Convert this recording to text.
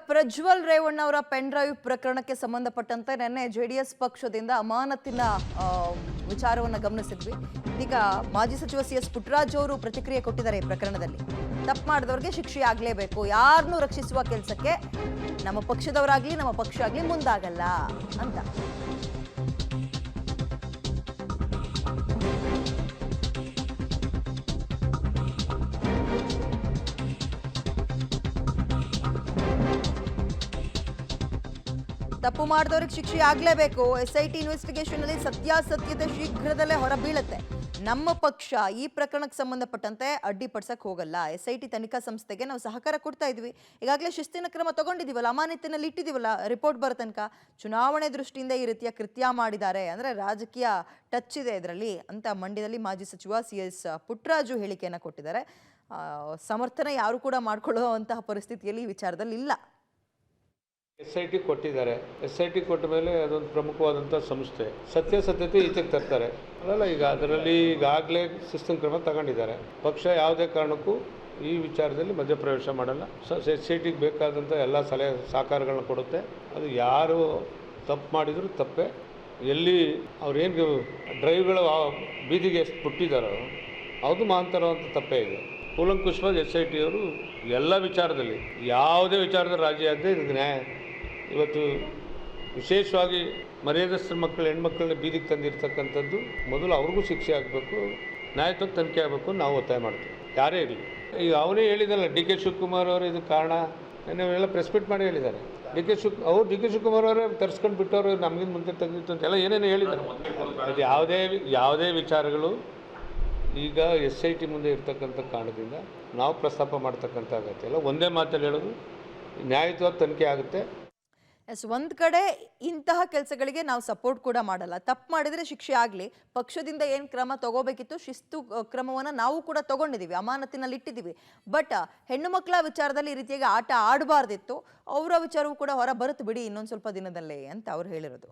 ಪ್ರಜ್ವಲ್ ರೇವಣ್ಣ ಅವರ pen drive ಪ್ರಕರಣಕ್ಕೆ ಸಂಬಂಧಪಟ್ಟಂತೆ ನಿನ್ನೆ ಜೆಡಿಎಸ್ ಪಕ್ಷದಿಂದ ಅಮಾನತಿನ ವಿಚಾರವನ್ನು ಗಮನಿಸಿದ್ವಿ. ಇದೀಗ ಮಾಜಿ ಸಚಿವ ಸಿ.ಎಸ್. ಪುಟ್ಟರಾಜು ಅವರು ಪ್ರತಿಕ್ರಿಯೆ ಕೊಟ್ಟಿದ್ದಾರೆ. ಈ ಪ್ರಕರಣದಲ್ಲಿ ತಪ್ಪು ಮಾಡಿದವರಿಗೆ ಶಿಕ್ಷೆ ಆಗಲೇಬೇಕು, ಯಾರನ್ನೂ ರಕ್ಷಿಸುವ ಕೆಲಸಕ್ಕೆ ನಮ್ಮ ಪಕ್ಷದವರಾಗ್ಲಿ ನಮ್ಮ ಪಕ್ಷ ಆಗಲಿ ಮುಂದಾಗಲ್ಲ ಅಂತ. ತಪ್ಪು ಮಾಡಿದವರಿಗೆ ಶಿಕ್ಷೆ ಆಗಲೇಬೇಕು. ಎಸ್ಐಟಿ ಇನ್ವೆಸ್ಟಿಗೇಷನ್ ಅಲ್ಲಿ ಸತ್ಯಾಸತ್ಯತೆ ಶೀಘ್ರದಲ್ಲೇ ಹೊರಬೀಳುತ್ತೆ. ನಮ್ಮ ಪಕ್ಷ ಈ ಪ್ರಕರಣಕ್ಕೆ ಸಂಬಂಧಪಟ್ಟಂತೆ ಅಡ್ಡಿಪಡಿಸಕ್ಕೆ ಹೋಗಲ್ಲ. ಎಸ್ಐಟಿ ತನಿಖಾ ಸಂಸ್ಥೆಗೆ ನಾವು ಸಹಕಾರ ಕೊಡ್ತಾ ಇದ್ವಿ. ಈಗಾಗಲೇ ಶಿಸ್ತಿನ ಕ್ರಮ ತಗೊಂಡಿದ್ದೀವಲ್ಲ, ಅಮಾನತಿನಲ್ಲಿ ಇಟ್ಟಿದ್ದೀವಲ್ಲ, ರಿಪೋರ್ಟ್ ಬರೋ ತನಕ. ಚುನಾವಣೆ ದೃಷ್ಟಿಯಿಂದ ಈ ರೀತಿಯ ಕೃತ್ಯ ಮಾಡಿದ್ದಾರೆ ಅಂದರೆ ರಾಜಕೀಯ ಟಚ್ ಇದೆ ಇದರಲ್ಲಿ ಅಂತ ಮಂಡ್ಯದಲ್ಲಿ ಮಾಜಿ ಸಚಿವ ಸಿ.ಎಸ್. ಪುಟ್ಟರಾಜು ಹೇಳಿಕೆಯನ್ನು ಕೊಟ್ಟಿದ್ದಾರೆ. ಸಮರ್ಥನೆ ಯಾರು ಕೂಡ ಮಾಡ್ಕೊಳ್ಳುವಂತಹ ಪರಿಸ್ಥಿತಿಯಲ್ಲಿ ಈ ವಿಚಾರದಲ್ಲಿ ಇಲ್ಲ. SIT ಕೊಟ್ಟಿದ್ದಾರೆ. SIT ಕೊಟ್ಟ ಮೇಲೆ ಅದೊಂದು ಪ್ರಮುಖವಾದಂಥ ಸಂಸ್ಥೆ. ಸತ್ಯಾಸತ್ಯತೆ ಈಚೆಗೆ ತರ್ತಾರೆ ಅಲ್ಲ. ಈಗ ಅದರಲ್ಲಿ ಈಗಾಗಲೇ ಶಿಸ್ತಿನ ಕ್ರಮ ತಗೊಂಡಿದ್ದಾರೆ. ಪಕ್ಷ ಯಾವುದೇ ಕಾರಣಕ್ಕೂ ಈ ವಿಚಾರದಲ್ಲಿ ಮಧ್ಯಪ್ರವೇಶ ಮಾಡಲ್ಲ. SITಗೆ ಬೇಕಾದಂಥ ಎಲ್ಲ ಸಲಹೆ ಸಹಕಾರಗಳನ್ನ ಕೊಡುತ್ತೆ. ಅದು ಯಾರು ತಪ್ಪು ಮಾಡಿದರೂ ತಪ್ಪೇ. ಎಲ್ಲಿ ಅವ್ರೇನು ಡ್ರೈವ್ಗಳು ಬೀದಿಗೆ ಎಷ್ಟು ಬಿಟ್ಟಿದ್ದಾರೋ ಅದು ಮಾಂತರವಂಥ ತಪ್ಪೇ ಇದೆ. ಕೂಲಂಕುಷವಾಗಿ SIT ಅವರು ಎಲ್ಲ ವಿಚಾರದಲ್ಲಿ ಯಾವುದೇ ವಿಚಾರದಲ್ಲಿ ರಾಜಿ ಆಗದೆ ಇದಕ್ಕೆ ನ್ಯಾಯ ಇವತ್ತು ವಿಶೇಷವಾಗಿ ಮರ್ಯಾದಸ್ಥ ಮಕ್ಕಳು ಹೆಣ್ಮಕ್ಳನ್ನ ಬೀದಿಗೆ ತಂದಿರ್ತಕ್ಕಂಥದ್ದು ಮೊದಲು ಅವ್ರಿಗೂ ಶಿಕ್ಷೆ ಆಗಬೇಕು, ನ್ಯಾಯಯುತ ತನಿಖೆ ಆಗಬೇಕು ನಾವು ಒತ್ತಾಯ ಮಾಡ್ತೀವಿ. ಯಾರೇ ಇರಲಿ. ಈಗ ಅವನೇ ಹೇಳಿದಲ್ಲ, ಡಿ.ಕೆ. ಶಿವಕುಮಾರ್ ಅವರು ಇದು ಕಾರಣ ಎಲ್ಲ ಪ್ರೆಸ್ ಮೀಟ್ ಮಾಡಿ ಹೇಳಿದ್ದಾರೆ. ಡಿ.ಕೆ. ಶಿವಕುಮಾರ್ ಅವರೇ ತರಿಸ್ಕೊಂಡು ಬಿಟ್ಟವರು ನಮಗಿಂತ ಮುಂದೆ ತಂದಿತ್ತು ಅಂತೆಲ್ಲ ಏನೇನು ಹೇಳಿದ್ದಾರೆ. ಅದು ಯಾವುದೇ ವಿಚಾರಗಳು ಈಗ SIT ಮುಂದೆ ಇರ್ತಕ್ಕಂಥ ಕಾರಣದಿಂದ ನಾವು ಪ್ರಸ್ತಾಪ ಮಾಡ್ತಕ್ಕಂಥ ಅಗತ್ಯ ಇಲ್ಲ. ಒಂದೇ ಮಾತಲ್ಲಿ ಹೇಳೋದು, ನ್ಯಾಯಯುತವಾದ ತನಿಖೆ ಆಗುತ್ತೆ. ಒಂದು ಕಡೆ ಇಂತಹ ಕೆಲಸಗಳಿಗೆ ನಾವು ಸಪೋರ್ಟ್ ಕೂಡ ಮಾಡಲ್ಲ. ತಪ್ಪು ಮಾಡಿದರೆ ಶಿಕ್ಷೆ ಆಗಲಿ, ಪಕ್ಷದಿಂದ ಏನು ಕ್ರಮ ತಗೋಬೇಕಿತ್ತು ಶಿಸ್ತು ಕ್ರಮವನ್ನು ನಾವು ಕೂಡ ತಗೊಂಡಿದ್ದೀವಿ, ಅಮಾನತಿನಲ್ಲಿ ಇಟ್ಟಿದ್ದೀವಿ. ಬಟ್ ಹೆಣ್ಣು ಮಕ್ಕಳ ವಿಚಾರದಲ್ಲಿ ಈ ರೀತಿಯಾಗಿ ಆಟ ಆಡಬಾರ್ದಿತ್ತು. ಅವರ ವಿಚಾರವೂ ಕೂಡ ಹೊರ ಬರುತ್ತೆ ಬಿಡಿ ಇನ್ನೊಂದು ಸ್ವಲ್ಪ ದಿನದಲ್ಲೇ ಅಂತ ಅವ್ರು ಹೇಳಿರೋದು.